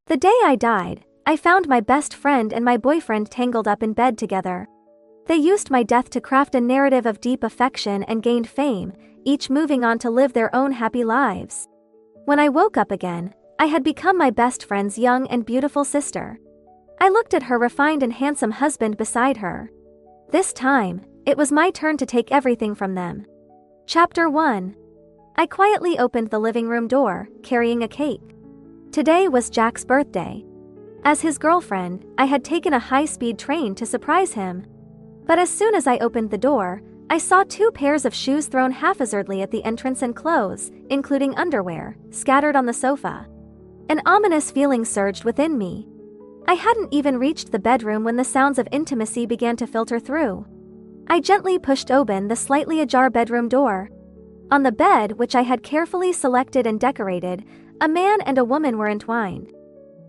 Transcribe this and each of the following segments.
The day I died, I found my best friend and my boyfriend tangled up in bed together. They used my death to craft a narrative of deep affection and gained fame, each moving on to live their own happy lives. When I woke up again, I had become my best friend's young and beautiful sister. I looked at her refined and handsome husband beside her. This time, it was my turn to take everything from them. Chapter 1. I quietly opened the living room door, carrying a cake. Today was Jack's birthday. As his girlfriend, I had taken a high-speed train to surprise him. But as soon as I opened the door, I saw 2 pairs of shoes thrown haphazardly at the entrance and clothes, including underwear, scattered on the sofa. An ominous feeling surged within me. I hadn't even reached the bedroom when the sounds of intimacy began to filter through. I gently pushed open the slightly ajar bedroom door. On the bed, which I had carefully selected and decorated, a man and a woman were entwined.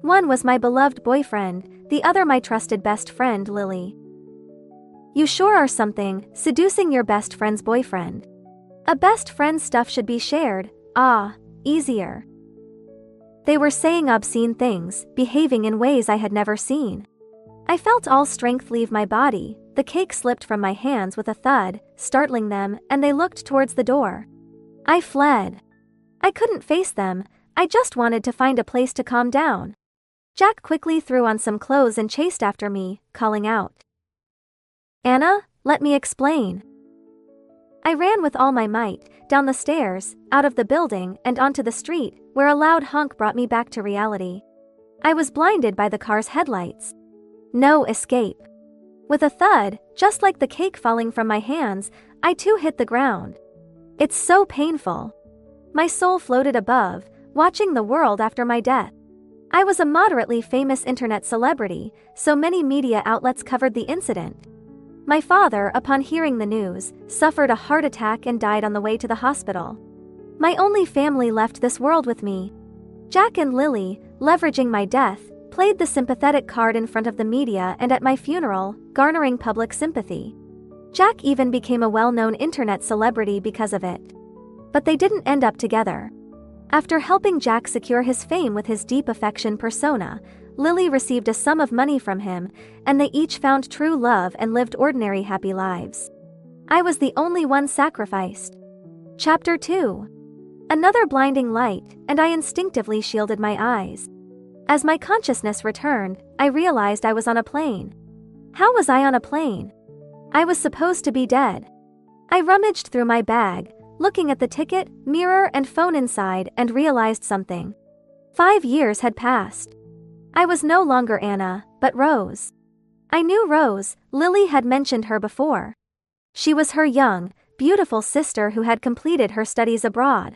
One was my beloved boyfriend, the other my trusted best friend, Lily. You sure are something, seducing your best friend's boyfriend. A best friend's stuff should be shared, easier. They were saying obscene things, behaving in ways I had never seen. I felt all strength leave my body, the cake slipped from my hands with a thud, startling them, and they looked towards the door. I fled. I couldn't face them, I just wanted to find a place to calm down. Jack quickly threw on some clothes and chased after me, calling out, "Anna, let me explain." I ran with all my might, down the stairs, out of the building, and onto the street, where a loud honk brought me back to reality. I was blinded by the car's headlights. No escape. With a thud, just like the cake falling from my hands, I too hit the ground. It's so painful. My soul floated above, watching the world after my death. I was a moderately famous internet celebrity, so many media outlets covered the incident. My father, upon hearing the news, suffered a heart attack and died on the way to the hospital. My only family left this world with me. Jack and Lily, leveraging my death, played the sympathetic card in front of the media and at my funeral, garnering public sympathy. Jack even became a well-known internet celebrity because of it. But they didn't end up together. After helping Jack secure his fame with his deep affection persona, Lily received a sum of money from him, and they each found true love and lived ordinary happy lives. I was the only one sacrificed. Chapter 2. Another blinding light, and I instinctively shielded my eyes. As my consciousness returned, I realized I was on a plane. How was I on a plane? I was supposed to be dead. I rummaged through my bag, looking at the ticket, mirror, and phone inside, and realized something. 5 years had passed. I was no longer Anna, but Rose. I knew Rose, Lily had mentioned her before. She was her young, beautiful sister who had completed her studies abroad.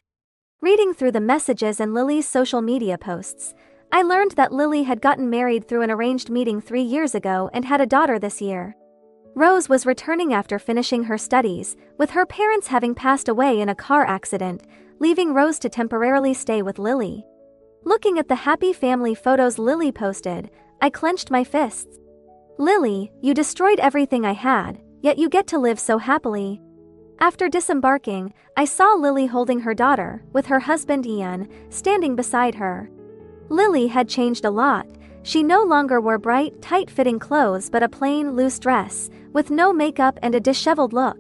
Reading through the messages and Lily's social media posts, I learned that Lily had gotten married through an arranged meeting 3 years ago and had a daughter this year. Rose was returning after finishing her studies, with her parents having passed away in a car accident, leaving Rose to temporarily stay with Lily. Looking at the happy family photos Lily posted, I clenched my fists. Lily, you destroyed everything I had, yet you get to live so happily. After disembarking, I saw Lily holding her daughter, with her husband Ian, standing beside her. Lily had changed a lot. She no longer wore bright, tight-fitting clothes but a plain, loose dress, with no makeup and a disheveled look.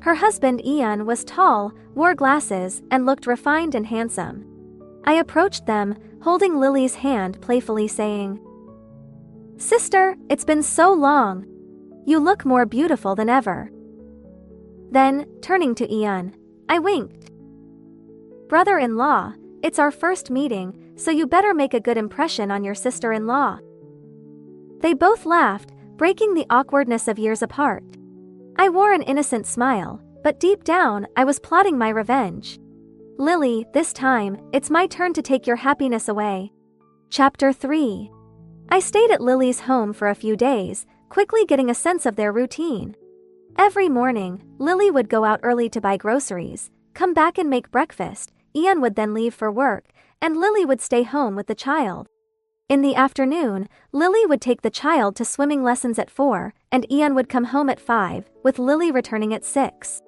Her husband Ian was tall, wore glasses, and looked refined and handsome. I approached them, holding Lily's hand playfully saying, "Sister, it's been so long. You look more beautiful than ever." Then, turning to Ian, I winked. "Brother-in-law, it's our first meeting, so you better make a good impression on your sister-in-law." They both laughed, breaking the awkwardness of years apart. I wore an innocent smile, but deep down, I was plotting my revenge. "Lily, this time, it's my turn to take your happiness away." Chapter 3. I stayed at Lily's home for a few days, quickly getting a sense of their routine. Every morning, Lily would go out early to buy groceries, come back and make breakfast. Ian would then leave for work, and Lily would stay home with the child. In the afternoon, Lily would take the child to swimming lessons at 4, and Ian would come home at 5, with Lily returning at 6.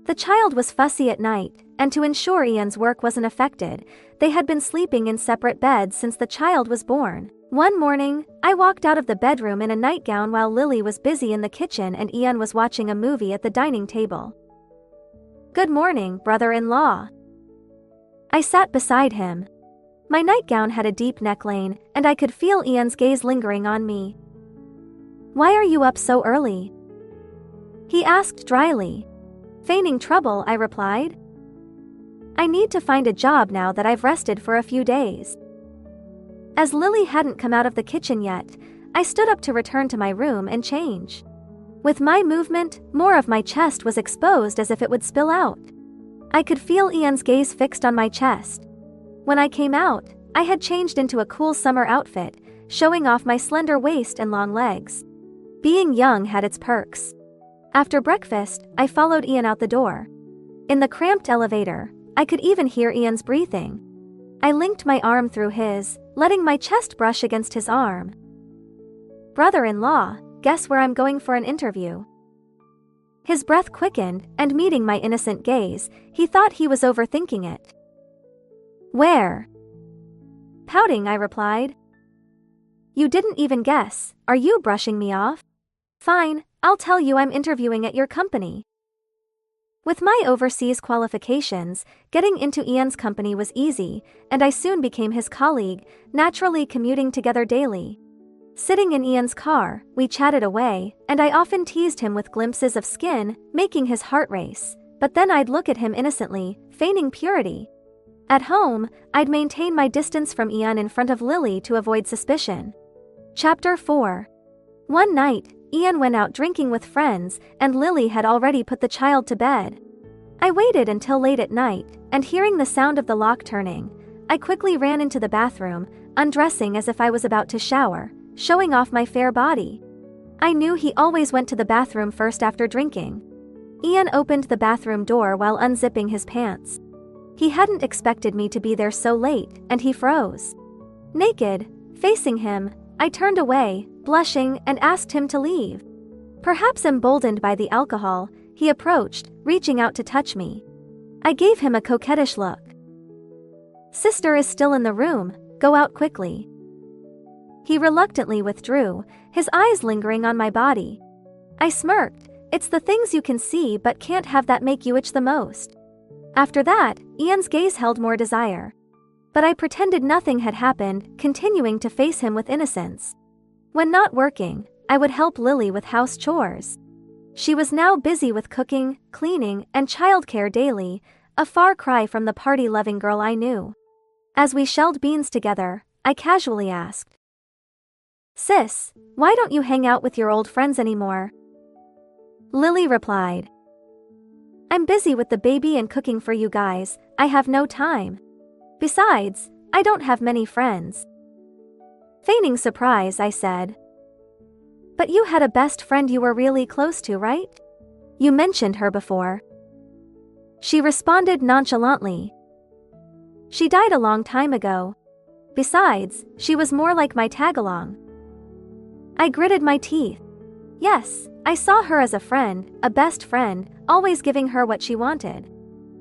The child was fussy at night, and to ensure Ian's work wasn't affected, they had been sleeping in separate beds since the child was born. One morning, I walked out of the bedroom in a nightgown while Lily was busy in the kitchen and Ian was watching a movie at the dining table. "Good morning, brother-in-law." I sat beside him. My nightgown had a deep neckline, and I could feel Ian's gaze lingering on me. "Why are you up so early?" he asked dryly. Feigning trouble, I replied. "I need to find a job now that I've rested for a few days." As Lily hadn't come out of the kitchen yet, I stood up to return to my room and change. With my movement, more of my chest was exposed as if it would spill out. I could feel Ian's gaze fixed on my chest. When I came out, I had changed into a cool summer outfit, showing off my slender waist and long legs. Being young had its perks. After breakfast, I followed Ian out the door. In the cramped elevator, I could even hear Ian's breathing. I linked my arm through his, letting my chest brush against his arm. "Brother-in-law, guess where I'm going for an interview?" His breath quickened, and meeting my innocent gaze, he thought he was overthinking it. "Where?" Pouting, I replied. "You didn't even guess. Are you brushing me off?" "Fine, I'll tell you I'm interviewing at your company." With my overseas qualifications, getting into Ian's company was easy, and I soon became his colleague, naturally commuting together daily. Sitting in Ian's car, we chatted away, and I often teased him with glimpses of skin, making his heart race, but then I'd look at him innocently, feigning purity. At home, I'd maintain my distance from Ian in front of Lily to avoid suspicion. Chapter 4. One night, Ian went out drinking with friends, and Lily had already put the child to bed. I waited until late at night, and hearing the sound of the lock turning, I quickly ran into the bathroom, undressing as if I was about to shower, showing off my fair body. I knew he always went to the bathroom first after drinking. Ian opened the bathroom door while unzipping his pants. He hadn't expected me to be there so late, and he froze. Naked, facing him, I turned away, blushing, and asked him to leave. Perhaps emboldened by the alcohol, he approached, reaching out to touch me. I gave him a coquettish look. "Sister is still in the room, go out quickly." He reluctantly withdrew, his eyes lingering on my body. I smirked. It's the things you can see but can't have that make you itch the most. After that, Ian's gaze held more desire. But I pretended nothing had happened, continuing to face him with innocence. When not working, I would help Lily with house chores. She was now busy with cooking, cleaning, and childcare daily, a far cry from the party-loving girl I knew. As we shelled beans together, I casually asked, "Sis, why don't you hang out with your old friends anymore?" Lily replied, "I'm busy with the baby and cooking for you guys, I have no time. Besides, I don't have many friends." Feigning surprise, I said, "But you had a best friend you were really close to, right? You mentioned her before." She responded nonchalantly, "She died a long time ago. Besides, she was more like my tag-along." I gritted my teeth. Yes, I saw her as a friend, a best friend, always giving her what she wanted.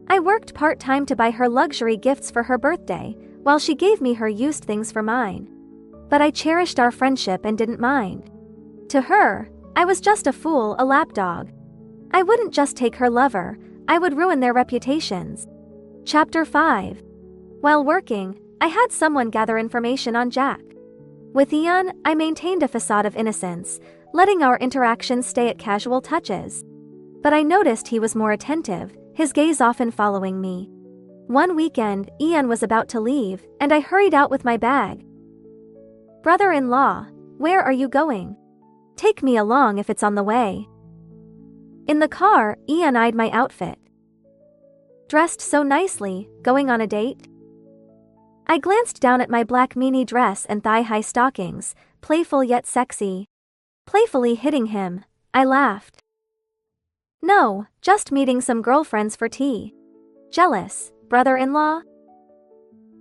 I worked part-time to buy her luxury gifts for her birthday, while she gave me her used things for mine. But I cherished our friendship and didn't mind. To her, I was just a fool, a lapdog. I wouldn't just take her lover, I would ruin their reputations. Chapter 5. While working, I had someone gather information on Jack. With Ian, I maintained a facade of innocence, letting our interactions stay at casual touches. But I noticed he was more attentive, his gaze often following me. One weekend, Ian was about to leave, and I hurried out with my bag. "Brother-in-law, where are you going? Take me along if it's on the way." In the car, Ian eyed my outfit. "Dressed so nicely, going on a date?" I glanced down at my black mini dress and thigh-high stockings, playful yet sexy. Playfully hitting him, I laughed. "No, just meeting some girlfriends for tea." "Jealous, brother-in-law?"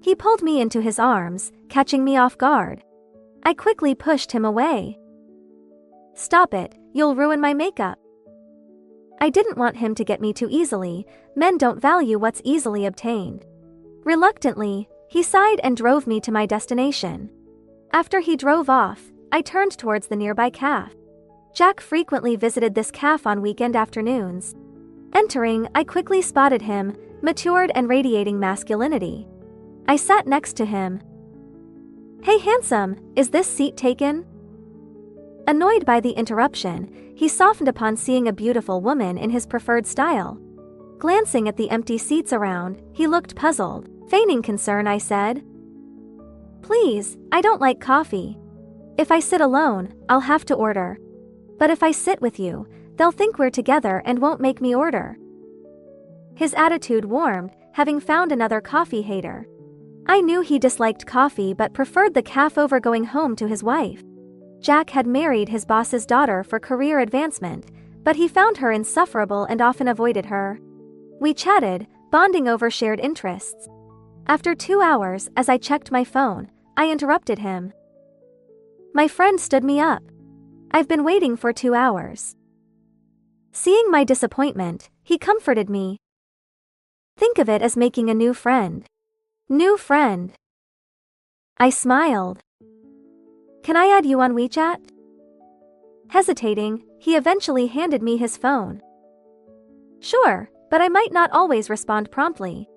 He pulled me into his arms, catching me off guard. I quickly pushed him away. "Stop it, you'll ruin my makeup." I didn't want him to get me too easily. Men don't value what's easily obtained. Reluctantly, he sighed and drove me to my destination. After he drove off, I turned towards the nearby cafe. Jack frequently visited this cafe on weekend afternoons. Entering, I quickly spotted him, matured and radiating masculinity. I sat next to him. "Hey handsome, is this seat taken?" Annoyed by the interruption, he softened upon seeing a beautiful woman in his preferred style. Glancing at the empty seats around, he looked puzzled. Feigning concern, I said, "Please, I don't like coffee. If I sit alone, I'll have to order. But if I sit with you, they'll think we're together and won't make me order." His attitude warmed, having found another coffee hater. I knew he disliked coffee but preferred the cafe over going home to his wife. Jack had married his boss's daughter for career advancement, but he found her insufferable and often avoided her. We chatted, bonding over shared interests. After 2 hours, as I checked my phone, I interrupted him. My friend stood me up. "I've been waiting for 2 hours." Seeing my disappointment, he comforted me. "Think of it as making a new friend." New friend. I smiled. "Can I add you on WeChat?" Hesitating, he eventually handed me his phone. "Sure, but I might not always respond promptly."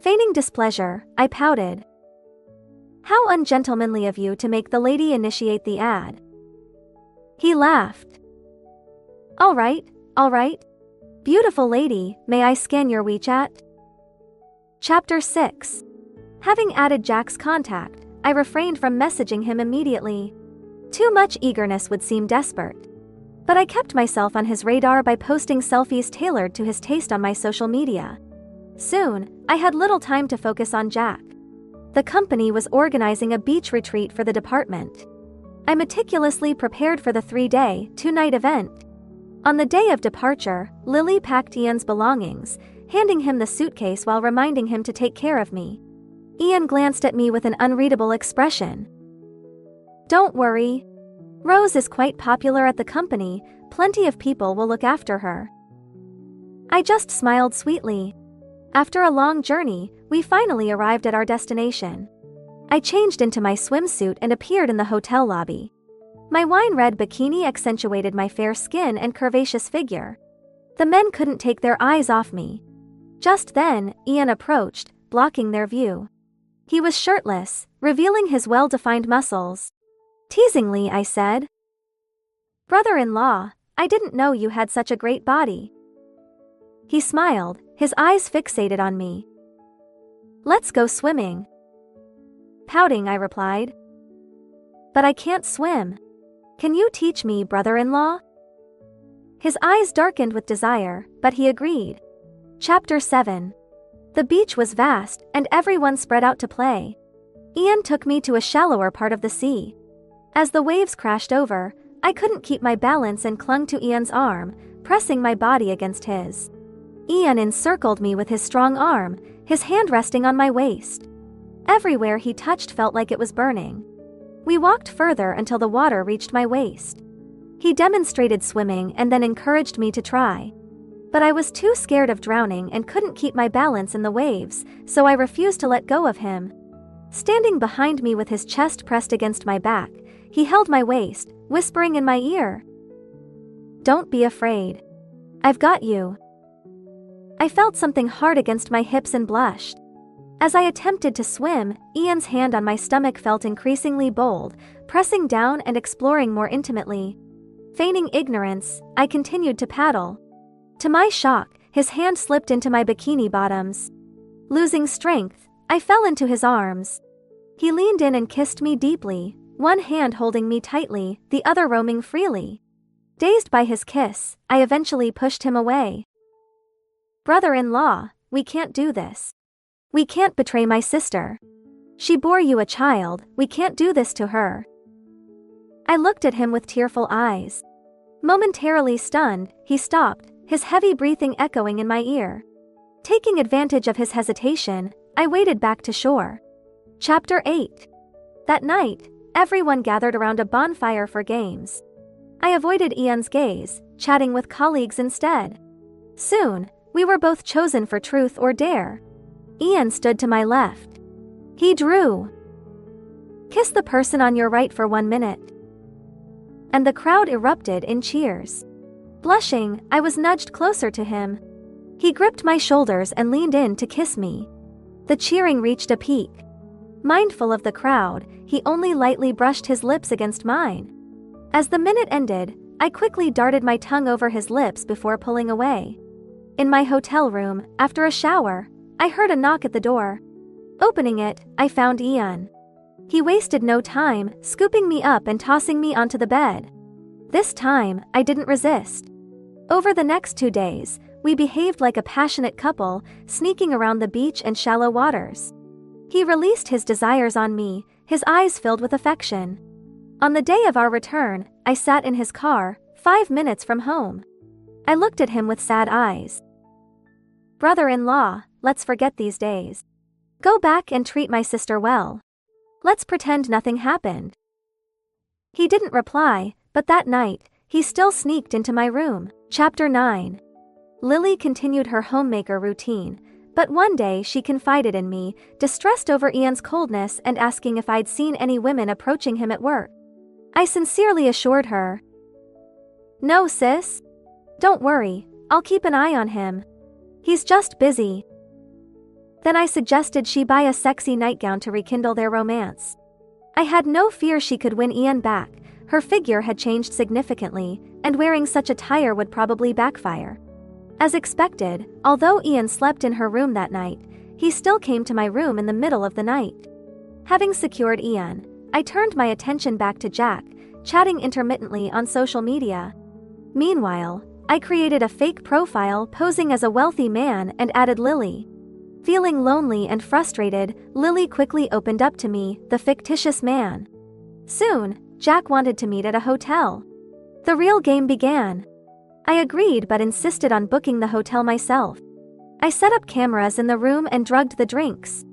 Feigning displeasure, I pouted. "How ungentlemanly of you to make the lady initiate the ad." He laughed. All right. Beautiful lady, may I scan your WeChat?" Chapter 6. Having added Jack's contact, I refrained from messaging him immediately. Too much eagerness would seem desperate. But I kept myself on his radar by posting selfies tailored to his taste on my social media. Soon, I had little time to focus on Jack. The company was organizing a beach retreat for the department. I meticulously prepared for the 3-day, 2-night event. On the day of departure, Lily packed Ian's belongings, handing him the suitcase while reminding him to take care of me. Ian glanced at me with an unreadable expression. "Don't worry. Rose is quite popular at the company, plenty of people will look after her." I just smiled sweetly. After a long journey, we finally arrived at our destination. I changed into my swimsuit and appeared in the hotel lobby. My wine-red bikini accentuated my fair skin and curvaceous figure. The men couldn't take their eyes off me. Just then, Ian approached, blocking their view. He was shirtless, revealing his well-defined muscles. Teasingly, I said, "Brother-in-law, I didn't know you had such a great body." He smiled, his eyes fixated on me. "Let's go swimming." Pouting, I replied. "But I can't swim. Can you teach me, brother-in-law?" His eyes darkened with desire, but he agreed. Chapter 7. The beach was vast, and everyone spread out to play. Ian took me to a shallower part of the sea. As the waves crashed over, I couldn't keep my balance and clung to Ian's arm, pressing my body against his. Ian encircled me with his strong arm, his hand resting on my waist. Everywhere he touched felt like it was burning. We walked further until the water reached my waist. He demonstrated swimming and then encouraged me to try. But I was too scared of drowning and couldn't keep my balance in the waves, so I refused to let go of him. Standing behind me with his chest pressed against my back, he held my waist, whispering in my ear, "Don't be afraid. I've got you." I felt something hard against my hips and blushed. As I attempted to swim, Ian's hand on my stomach felt increasingly bold, pressing down and exploring more intimately. Feigning ignorance, I continued to paddle. To my shock, his hand slipped into my bikini bottoms. Losing strength, I fell into his arms. He leaned in and kissed me deeply, one hand holding me tightly, the other roaming freely. Dazed by his kiss, I eventually pushed him away. "Brother-in-law, we can't do this. We can't betray my sister. She bore you a child, we can't do this to her." I looked at him with tearful eyes. Momentarily stunned, he stopped, his heavy breathing echoing in my ear. Taking advantage of his hesitation, I waded back to shore. Chapter 8. That night, everyone gathered around a bonfire for games. I avoided Ian's gaze, chatting with colleagues instead. Soon, we were both chosen for truth or dare. Ian stood to my left. He drew, "Kiss the person on your right for 1 minute." And the crowd erupted in cheers. Blushing, I was nudged closer to him. He gripped my shoulders and leaned in to kiss me. The cheering reached a peak. Mindful of the crowd, he only lightly brushed his lips against mine. As the minute ended, I quickly darted my tongue over his lips before pulling away. In my hotel room, after a shower, I heard a knock at the door. Opening it, I found Ian. He wasted no time, scooping me up and tossing me onto the bed. This time, I didn't resist. Over the next 2 days, we behaved like a passionate couple, sneaking around the beach and shallow waters. He released his desires on me, his eyes filled with affection. On the day of our return, I sat in his car, 5 minutes from home. I looked at him with sad eyes. "Brother-in-law, let's forget these days. Go back and treat my sister well. Let's pretend nothing happened." He didn't reply, but that night, he still sneaked into my room. Chapter 9. Lily continued her homemaker routine, but one day she confided in me, distressed over Ian's coldness and asking if I'd seen any women approaching him at work. I sincerely assured her, "No, sis. Don't worry, I'll keep an eye on him. He's just busy." Then I suggested she buy a sexy nightgown to rekindle their romance. I had no fear she could win Ian back. Her figure had changed significantly, and wearing such attire would probably backfire. As expected, although Ian slept in her room that night, he still came to my room in the middle of the night. Having secured Ian, I turned my attention back to Jack, chatting intermittently on social media. Meanwhile, I created a fake profile posing as a wealthy man and added Lily. Feeling lonely and frustrated, Lily quickly opened up to me, the fictitious man. Soon, Jack wanted to meet at a hotel. The real game began. I agreed but insisted on booking the hotel myself. I set up cameras in the room and drugged the drinks.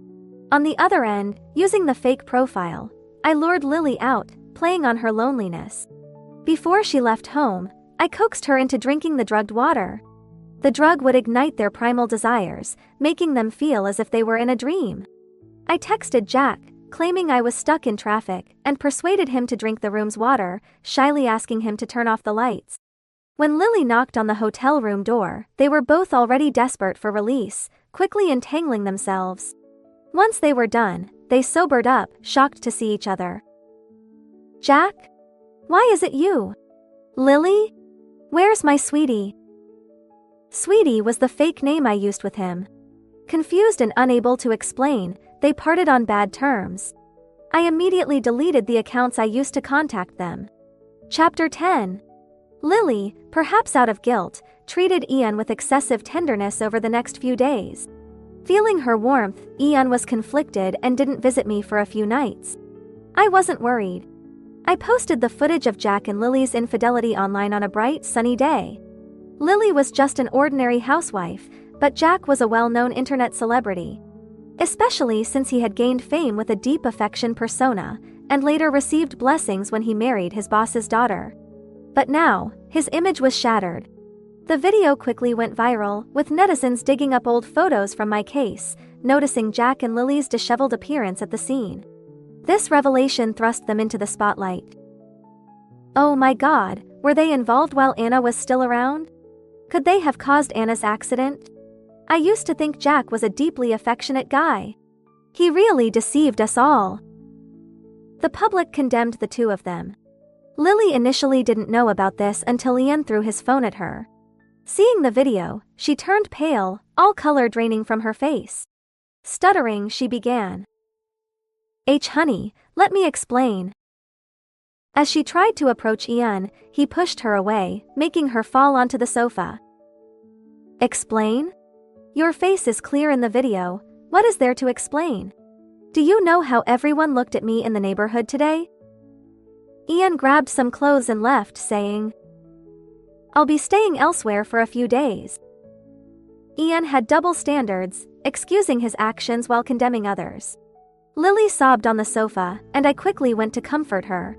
On the other end, using the fake profile, I lured Lily out, playing on her loneliness. Before she left home, I coaxed her into drinking the drugged water. The drug would ignite their primal desires, making them feel as if they were in a dream. I texted Jack, claiming I was stuck in traffic, and persuaded him to drink the room's water, shyly asking him to turn off the lights. When Lily knocked on the hotel room door, they were both already desperate for release, quickly entangling themselves. Once they were done, they sobered up, shocked to see each other. "Jack? Why is it you? Lily? Where's my sweetie?" Sweetie was the fake name I used with him. Confused and unable to explain, they parted on bad terms. I immediately deleted the accounts I used to contact them. Chapter 10. Lily, perhaps out of guilt, treated Ian with excessive tenderness over the next few days. Feeling her warmth, Ian was conflicted and didn't visit me for a few nights. I wasn't worried. I posted the footage of Jack and Lily's infidelity online on a bright, sunny day. Lily was just an ordinary housewife, but Jack was a well-known internet celebrity. Especially since he had gained fame with a deep affection persona, and later received blessings when he married his boss's daughter. But now, his image was shattered. The video quickly went viral, with netizens digging up old photos from my case, noticing Jack and Lily's disheveled appearance at the scene. This revelation thrust them into the spotlight. Oh my God, were they involved while Anna was still around? Could they have caused Anna's accident? I used to think Jack was a deeply affectionate guy. He really deceived us all. The public condemned the two of them. Lily initially didn't know about this until Ian threw his phone at her. Seeing the video, she turned pale, all color draining from her face. Stuttering, she began. Honey, let me explain." As she tried to approach Ian, he pushed her away, making her fall onto the sofa. "Explain? Your face is clear in the video, what is there to explain? Do you know how everyone looked at me in the neighborhood today?" Ian grabbed some clothes and left, saying, "I'll be staying elsewhere for a few days." Ian had double standards, excusing his actions while condemning others. Lily sobbed on the sofa, and I quickly went to comfort her.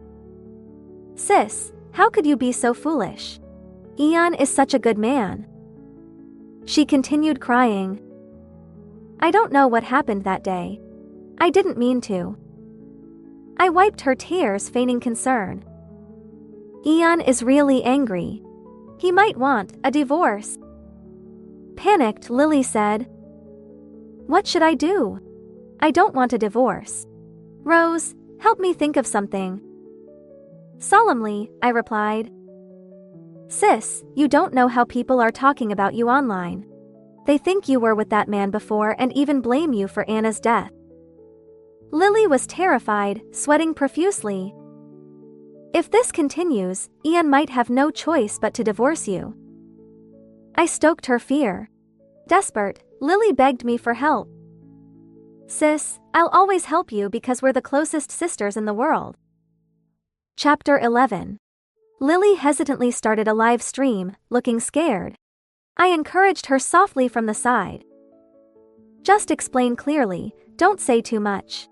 "Sis, How could you be so foolish? Ian is such a good man. She continued crying. I don't know what happened that day. I didn't mean to. I wiped her tears, feigning concern. Ian is really angry. He might want a divorce. Panicked, Lily said. What should I do? I don't want a divorce. Rose, help me think of something. Solemnly, I replied. Sis, you don't know how people are talking about you online. They think you were with that man before and even blame you for Anna's death. Lily was terrified, sweating profusely. If this continues, Ian might have no choice but to divorce you. I stoked her fear. Desperate, Lily begged me for help. Sis, I'll always help you because we're the closest sisters in the world. Chapter 11. Lily hesitantly started a live stream, looking scared. I encouraged her softly from the side. Just explain clearly, don't say too much.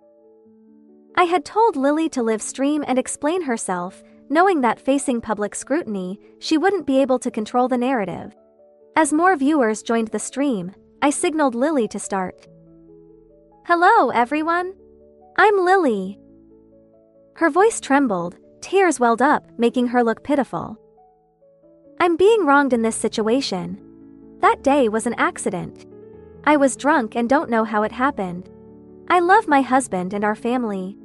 I had told Lily to live stream and explain herself, knowing that facing public scrutiny, she wouldn't be able to control the narrative. As more viewers joined the stream, I signaled Lily to start. Hello, everyone. I'm Lily. Her voice trembled, tears welled up, making her look pitiful. I'm being wronged in this situation. That day was an accident. I was drunk and don't know how it happened. I love my husband and our family.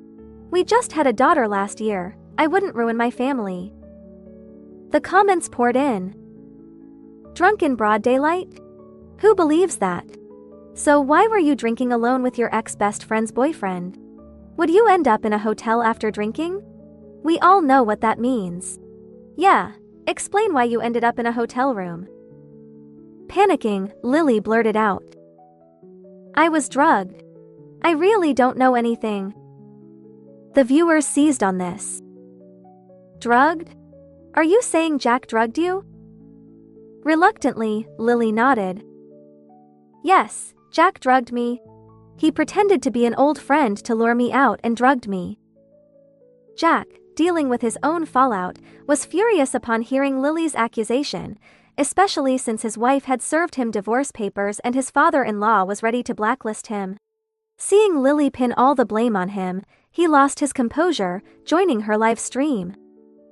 We just had a daughter last year. I wouldn't ruin my family. The comments poured in. Drunk in broad daylight? Who believes that? So why were you drinking alone with your ex-best friend's boyfriend? Would you end up in a hotel after drinking? We all know what that means. Yeah, explain why you ended up in a hotel room. Panicking, Lily blurted out. I was drugged. I really don't know anything. The viewers seized on this. Drugged? Are you saying Jack drugged you? Reluctantly, Lily nodded. Yes, Jack drugged me. He pretended to be an old friend to lure me out and drugged me. Jack, dealing with his own fallout, was furious upon hearing Lily's accusation, especially since his wife had served him divorce papers and his father-in-law was ready to blacklist him. Seeing Lily pin all the blame on him, he lost his composure, joining her live stream.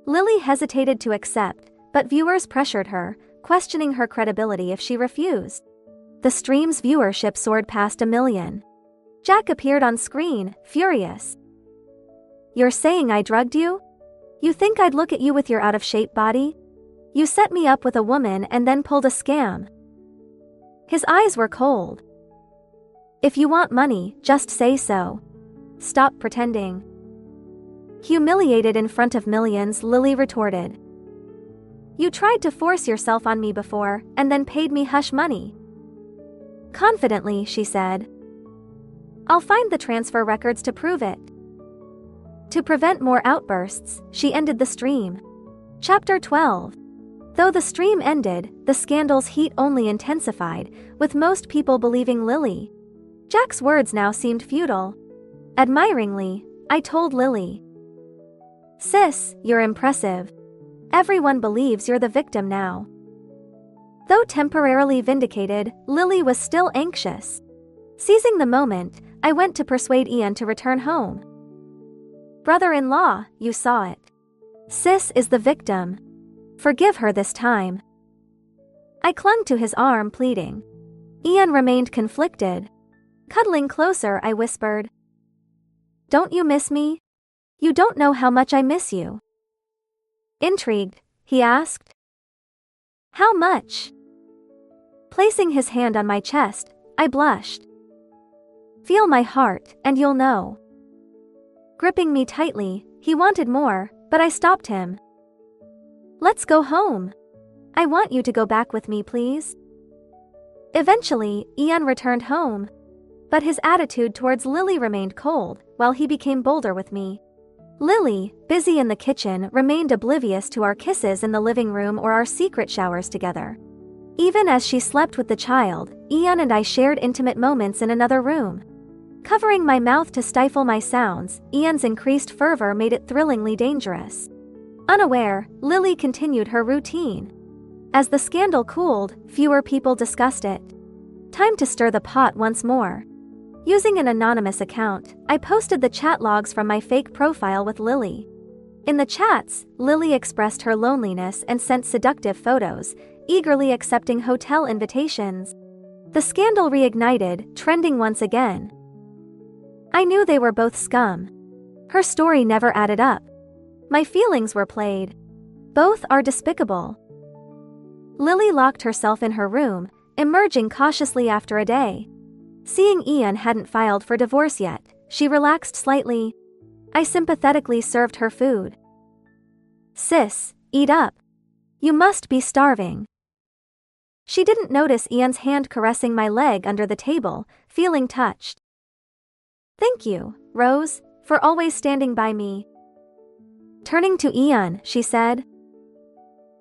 Lily hesitated to accept, but viewers pressured her, questioning her credibility if she refused. The stream's viewership soared past 1 million. Jack appeared on screen, furious. You're saying I drugged you? You think I'd look at you with your out-of-shape body? You set me up with a woman and then pulled a scam. His eyes were cold. If you want money, just say so. Stop pretending. Humiliated in front of millions, Lily retorted. You tried to force yourself on me before, and then paid me hush money. Confidently, she said. I'll find the transfer records to prove it. To prevent more outbursts, she ended the stream. Chapter 12. Though the stream ended, the scandal's heat only intensified, with most people believing Lily. Jack's words now seemed futile. Admiringly, I told Lily. Sis, you're impressive. Everyone believes you're the victim now. Though temporarily vindicated, Lily was still anxious. Seizing the moment, I went to persuade Ian to return home. Brother-in-law, you saw it. Sis is the victim. Forgive her this time. I clung to his arm, pleading. Ian remained conflicted. Cuddling closer, I whispered. Don't you miss me? You don't know how much I miss you. Intrigued, he asked. How much? Placing his hand on my chest, I blushed. Feel my heart, and you'll know. Gripping me tightly, he wanted more, but I stopped him. Let's go home. I want you to go back with me, please. Eventually, Ian returned home. But his attitude towards Lily remained cold, while he became bolder with me. Lily, busy in the kitchen, remained oblivious to our kisses in the living room or our secret showers together. Even as she slept with the child, Ian and I shared intimate moments in another room. Covering my mouth to stifle my sounds, Ian's increased fervor made it thrillingly dangerous. Unaware, Lily continued her routine. As the scandal cooled, fewer people discussed it. Time to stir the pot once more. Using an anonymous account, I posted the chat logs from my fake profile with Lily. In the chats, Lily expressed her loneliness and sent seductive photos, eagerly accepting hotel invitations. The scandal reignited, trending once again. I knew they were both scum. Her story never added up. My feelings were played. Both are despicable. Lily locked herself in her room, emerging cautiously after a day. Seeing Ian hadn't filed for divorce yet, she relaxed slightly. I sympathetically served her food. "Sis, eat up. You must be starving." She didn't notice Ian's hand caressing my leg under the table, feeling touched. "Thank you, Rose, for always standing by me." Turning to Ian, she said,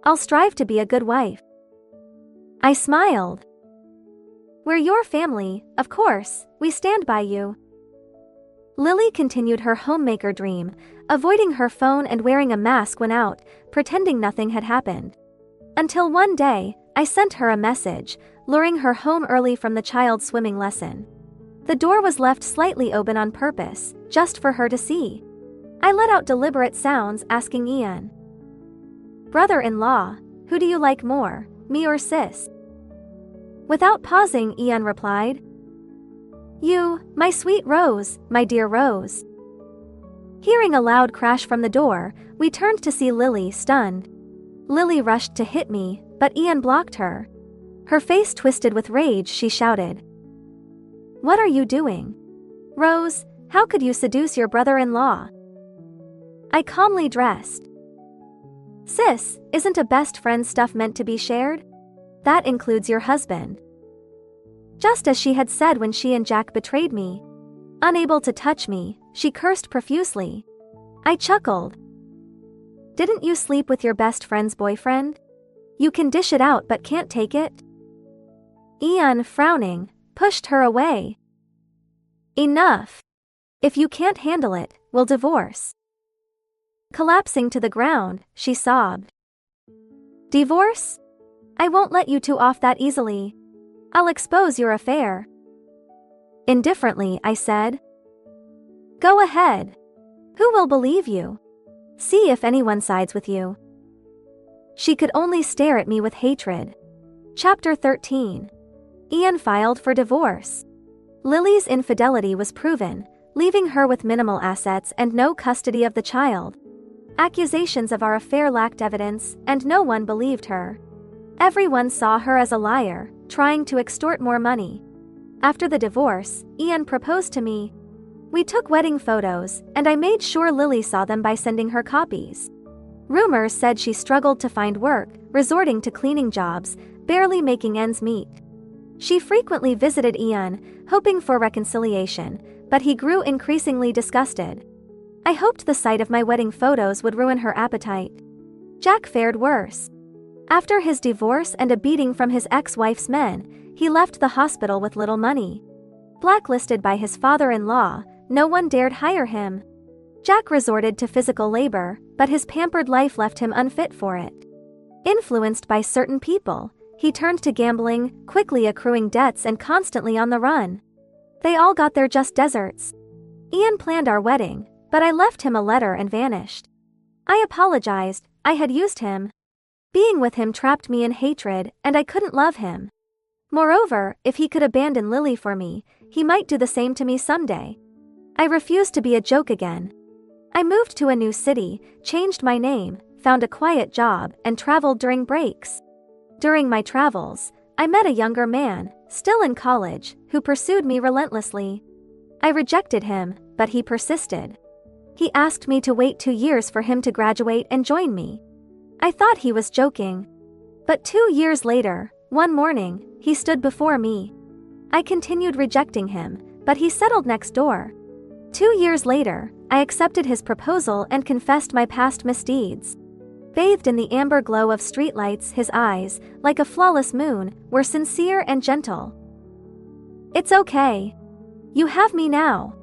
"I'll strive to be a good wife." I smiled. "We're your family, of course, we stand by you." Lily continued her homemaker dream, avoiding her phone and wearing a mask when out, pretending nothing had happened. Until one day, I sent her a message, luring her home early from the child's swimming lesson. The door was left slightly open on purpose, just for her to see. I let out deliberate sounds asking Ian, "Brother-in-law, who do you like more, me or sis?" Without pausing, Ian replied, "You, my sweet Rose, my dear Rose." Hearing a loud crash from the door, we turned to see Lily stunned. Lily rushed to hit me, but Ian blocked her. Her face twisted with rage, she shouted, "What are you doing? Rose, how could you seduce your brother-in-law?" I calmly dressed. "Sis, isn't a best friend stuff meant to be shared? That includes your husband." Just as she had said when she and Jack betrayed me. Unable to touch me, she cursed profusely. I chuckled. "Didn't you sleep with your best friend's boyfriend? You can dish it out but can't take it?" Ian, frowning, pushed her away. "Enough. If you can't handle it, we'll divorce." Collapsing to the ground, she sobbed. "Divorce? I won't let you two off that easily. I'll expose your affair." Indifferently, I said, "Go ahead. Who will believe you? See if anyone sides with you." She could only stare at me with hatred. Chapter 13. Ian filed for divorce. Lily's infidelity was proven, leaving her with minimal assets and no custody of the child. Accusations of our affair lacked evidence, and no one believed her. Everyone saw her as a liar, trying to extort more money. After the divorce, Ian proposed to me. We took wedding photos, and I made sure Lily saw them by sending her copies. Rumors said she struggled to find work, resorting to cleaning jobs, barely making ends meet. She frequently visited Ian, hoping for reconciliation, but he grew increasingly disgusted. I hoped the sight of my wedding photos would ruin her appetite. Jack fared worse. After his divorce and a beating from his ex-wife's men, he left the hospital with little money. Blacklisted by his father-in-law, no one dared hire him. Jack resorted to physical labor, but his pampered life left him unfit for it. Influenced by certain people, he turned to gambling, quickly accruing debts and constantly on the run. They all got their just desserts. Ian planned our wedding, but I left him a letter and vanished. I apologized, I had used him. Being with him trapped me in hatred, and I couldn't love him. Moreover, if he could abandon Lily for me, he might do the same to me someday. I refused to be a joke again. I moved to a new city, changed my name, found a quiet job, and traveled during breaks. During my travels, I met a younger man, still in college, who pursued me relentlessly. I rejected him, but he persisted. He asked me to wait 2 years for him to graduate and join me. I thought he was joking. But 2 years later, one morning, he stood before me. I continued rejecting him, but he settled next door. 2 years later, I accepted his proposal and confessed my past misdeeds. Bathed in the amber glow of streetlights, his eyes, like a flawless moon, were sincere and gentle. "It's okay. You have me now."